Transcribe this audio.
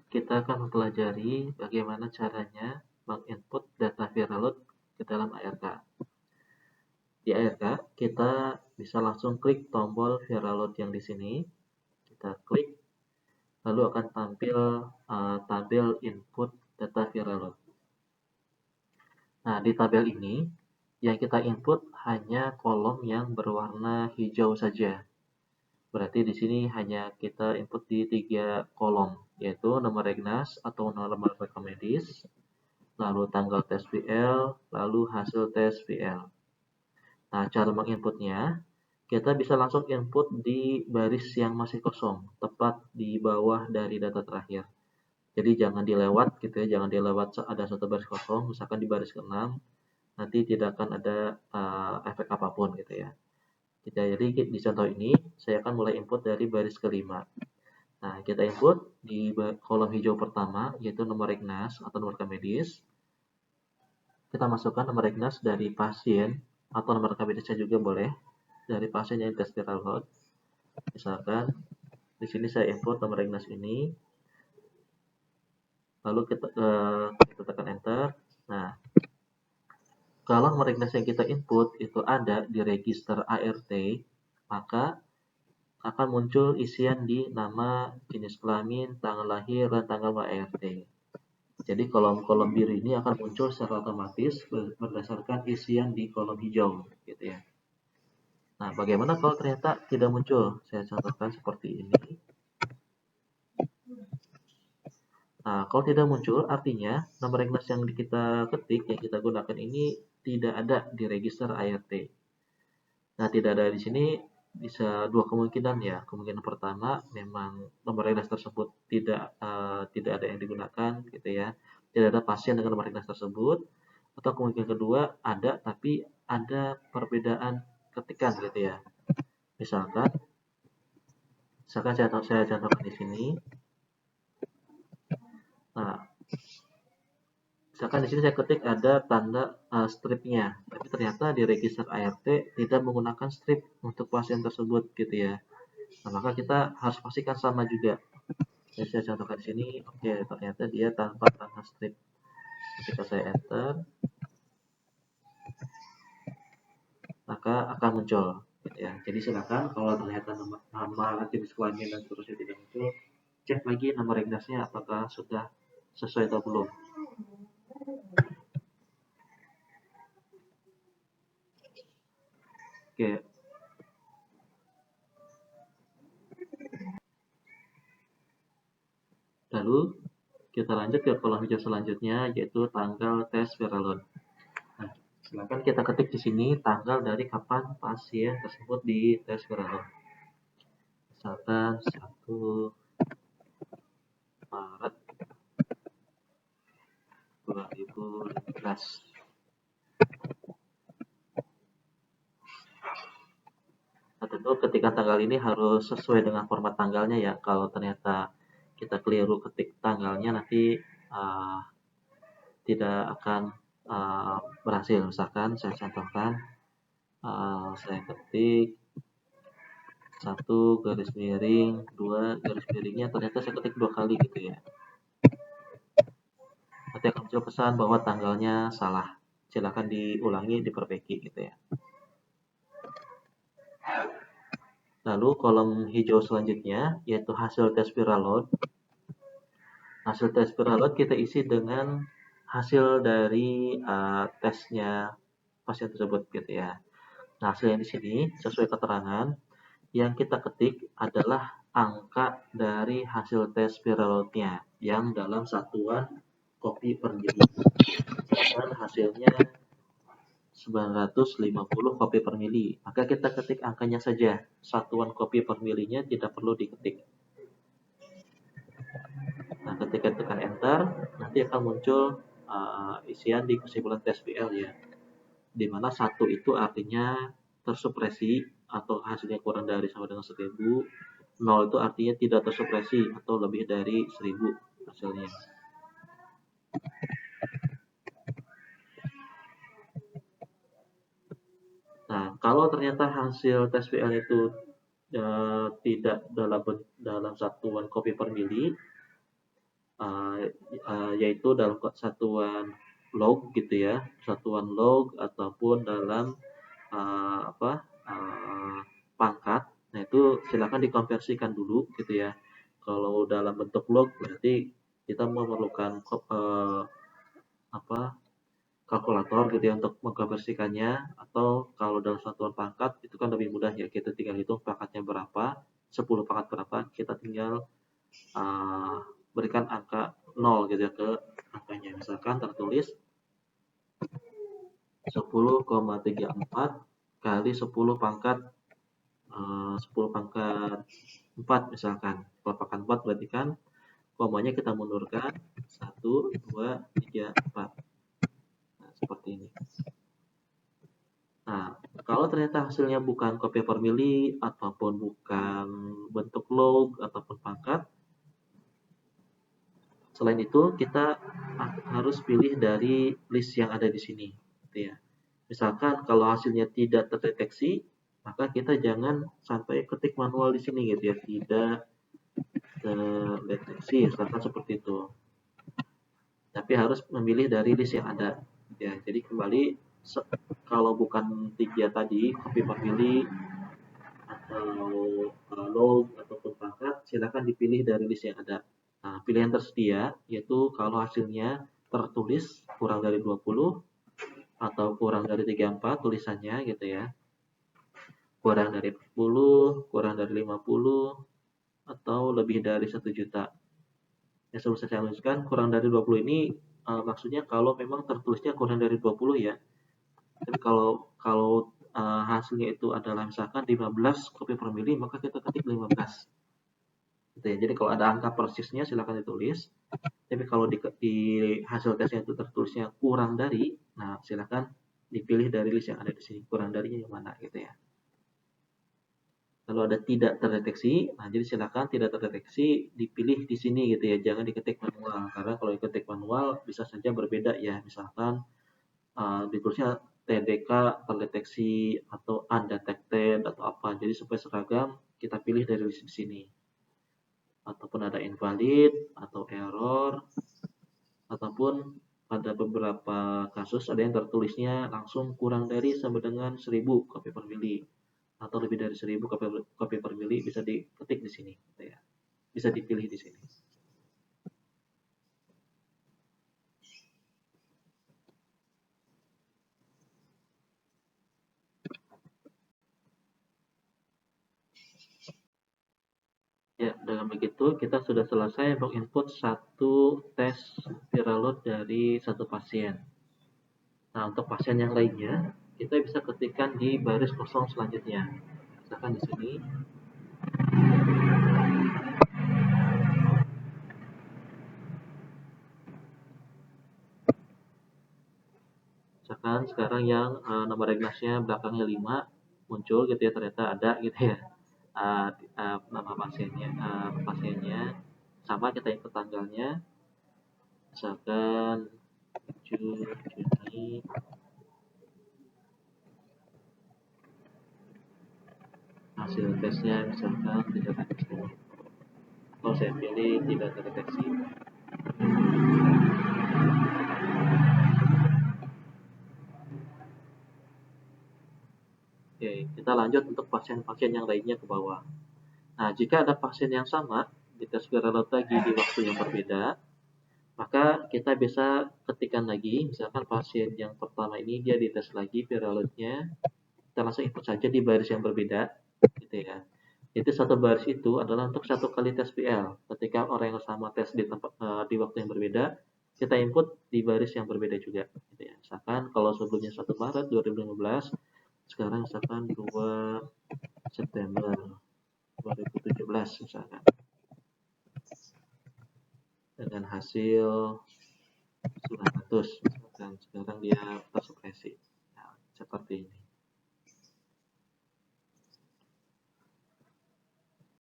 kita akan mempelajari bagaimana caranya menginput data viral load ke dalam ARK. Di ARK, kita bisa langsung klik tombol viral load yang di sini. Kita klik, lalu akan tampil tabel input data viral load. Nah, di tabel ini, yang kita input hanya kolom yang berwarna hijau saja. Berarti di sini hanya kita input di 3 kolom, yaitu nomor Regnas atau nomor rekam medis, lalu tanggal tes VL, lalu hasil tes VL. Nah, cara menginputnya, kita bisa langsung input di baris yang masih kosong, tepat di bawah dari data terakhir. Jadi jangan dilewat gitu ya, jangan dilewat ada satu baris kosong, misalkan di baris ke-6, nanti tidak akan ada efek apapun gitu ya. Jadi di contoh ini, saya akan mulai input dari baris ke-5. Nah, kita input di kolom hijau pertama, yaitu nomor Regnas atau nomor rekam medis. Kita masukkan nomor Regnas dari pasien, atau nomor rekam medisnya juga boleh, dari pasien yang tes viral load. Misalkan, di sini saya input nomor Regnas ini, lalu kita tekan enter. Nah, kalau nomor Regnas yang kita input itu ada di register ART, maka akan muncul isian di nama, jenis kelamin, tanggal lahir, dan tanggal ART. Jadi kolom-kolom biru ini akan muncul secara otomatis berdasarkan isian di kolom hijau, gitu ya. Nah, bagaimana kalau ternyata tidak muncul? Saya contohkan seperti ini. Nah, kalau tidak muncul, artinya nomor Regnas yang kita ketik, yang kita gunakan ini tidak ada di register ART. Nah, tidak ada di sini bisa dua kemungkinan ya. Kemungkinan pertama memang nomor Regnas tersebut tidak ada yang digunakan gitu ya. Tidak ada pasien dengan nomor Regnas tersebut. Atau kemungkinan kedua ada tapi ada perbedaan ketikan gitu ya. Misalkan saya contohkan di sini. Nah, misalkan di sini saya ketik ada tanda stripnya, tapi ternyata di register ART tidak menggunakan strip untuk pasien tersebut gitu ya. Nah, maka kita harus pastikan sama juga. Jadi saya contohkan di sini, oke, ternyata dia tanpa tanda strip. Ketika saya enter, maka akan muncul. Gitu ya. Jadi silakan kalau ternyata nama jenis kelamin dan seterusnya tidak muncul, cek lagi nomor Regnasnya apakah sudah sesuai atau belum. Oke. Lalu kita lanjut ke kolom hijau selanjutnya, yaitu tanggal tes viral load. Nah, silakan kita ketik di sini tanggal dari kapan pasien tersebut di tes viral load. Misalkan 1 Maret 2015. Nah, tentu ketika tanggal ini harus sesuai dengan format tanggalnya ya. Kalau ternyata kita keliru ketik tanggalnya, nanti tidak akan berhasil. Misalkan saya contohkan, saya ketik 1 garis miring 2 garis miringnya, ternyata saya ketik 2 kali gitu ya. Nanti akan muncul pesan bahwa tanggalnya salah. Silakan diulangi, diperbaiki gitu ya. Lalu kolom hijau selanjutnya yaitu hasil tes viral load. Hasil tes viral load kita isi dengan hasil dari tesnya pasien tersebut gitu ya. Nah, hasil yang di sini sesuai keterangan yang kita ketik adalah angka dari hasil tes viral load-nya yang dalam satuan kopi per mili. Dan hasilnya 950 kopi per mili. Maka kita ketik angkanya saja. Satuan kopi per milinya tidak perlu diketik. Nah, ketika tekan enter, nanti akan muncul isian di kesimpulan tes VL ya. Di mana 1 itu artinya tersupresi atau hasilnya kurang dari sama dengan 1000. 0 itu artinya tidak tersupresi atau lebih dari 1000 hasilnya. Nah, kalau ternyata hasil tes VL itu tidak dalam satuan kopi per mili, yaitu dalam satuan log gitu ya, satuan log ataupun dalam pangkat. Nah, itu silakan dikonversikan dulu gitu ya. Kalau dalam bentuk log berarti kita memerlukan apa kalkulator gitu ya untuk mengkonversikannya, atau kalau dalam satuan pangkat itu kan lebih mudah ya, kita tinggal hitung pangkatnya berapa, 10 pangkat berapa, kita tinggal berikan angka 0 gitu ya ke angkanya. Misalkan tertulis 10,34 kali 10 pangkat 10 pangkat 4 misalkan. Kalau pangkat 4 berarti kan komanya kita mundurkan 1, 2, 3, 4. Nah, seperti ini. Nah, kalau ternyata hasilnya bukan copy per mili ataupun bukan bentuk log ataupun pangkat, selain itu kita harus pilih dari list yang ada di sini, gitu ya. Misalkan kalau hasilnya tidak terdeteksi, maka kita jangan sampai ketik manual di sini gitu ya, tidak terdeteksi, misalkan seperti itu. Tapi harus memilih dari list yang ada. Ya, jadi kembali kalau bukan 3 tadi, copy per mili atau log ataupun pangkat, silakan dipilih dari list yang ada. Nah, pilihan tersedia yaitu kalau hasilnya tertulis kurang dari 20 atau kurang dari 34 tulisannya gitu ya. Kurang dari 40, kurang dari 50, atau lebih dari 1 juta. Ya, sebelum saya lanjutkan, kurang dari 20 ini maksudnya kalau memang tertulisnya kurang dari 20 ya. Tapi kalau hasilnya itu adalah misalkan 15 copy per mili, maka kita ketik 15. Gitu ya. Jadi kalau ada angka persisnya silakan ditulis. Tapi kalau di hasil tesnya itu tertulisnya kurang dari, nah silakan dipilih dari list yang ada di sini. Kurang darinya yang mana gitu ya. Kalau ada tidak terdeteksi, nah jadi silakan tidak terdeteksi dipilih di sini gitu ya, jangan diketik manual. Karena kalau diketik manual bisa saja berbeda ya. Misalkan ditulisnya TDK terdeteksi atau undetected atau apa. Jadi supaya seragam kita pilih dari list di sini. Ataupun ada invalid atau error, ataupun pada beberapa kasus ada yang tertulisnya langsung kurang dari sampai dengan 1000 copy per mili atau lebih dari 1000 copy per mili, bisa diketik di sini gitu ya. Bisa dipilih di sini. Ya, dengan begitu kita sudah selesai menginput satu tes viral load dari satu pasien. Nah, untuk pasien yang lainnya, kita bisa ketikkan di baris kosong selanjutnya. Misalkan di sini. Misalkan sekarang yang nomor regnasnya belakangnya 5 muncul gitu ya, ternyata ada gitu ya. Nama pasiennya sama, kita input tanggalnya. Misalkan 7 Juni. Hasil tesnya misalkan tidak terdeteksi, atau saya pilih tidak terdeteksi. Oke, kita lanjut untuk pasien-pasien yang lainnya ke bawah. Nah, jika ada pasien yang sama di tes viral load lagi di waktu yang berbeda, maka kita bisa ketikkan lagi, misalkan pasien yang pertama ini dia dites lagi viral load-nya, kita langsung input saja di baris yang berbeda, gitu ya. Jadi satu baris itu adalah untuk satu kali tes PL. Ketika orang yang sama tes di waktu yang berbeda, kita input di baris yang berbeda juga, gitu ya. Misalkan kalau sebelumnya 1 Maret 2015, sekarang misalkan 2 September 2017 misalkan. Dengan hasil 900 misalkan, sekarang dia tersupresi. Nah, seperti ini.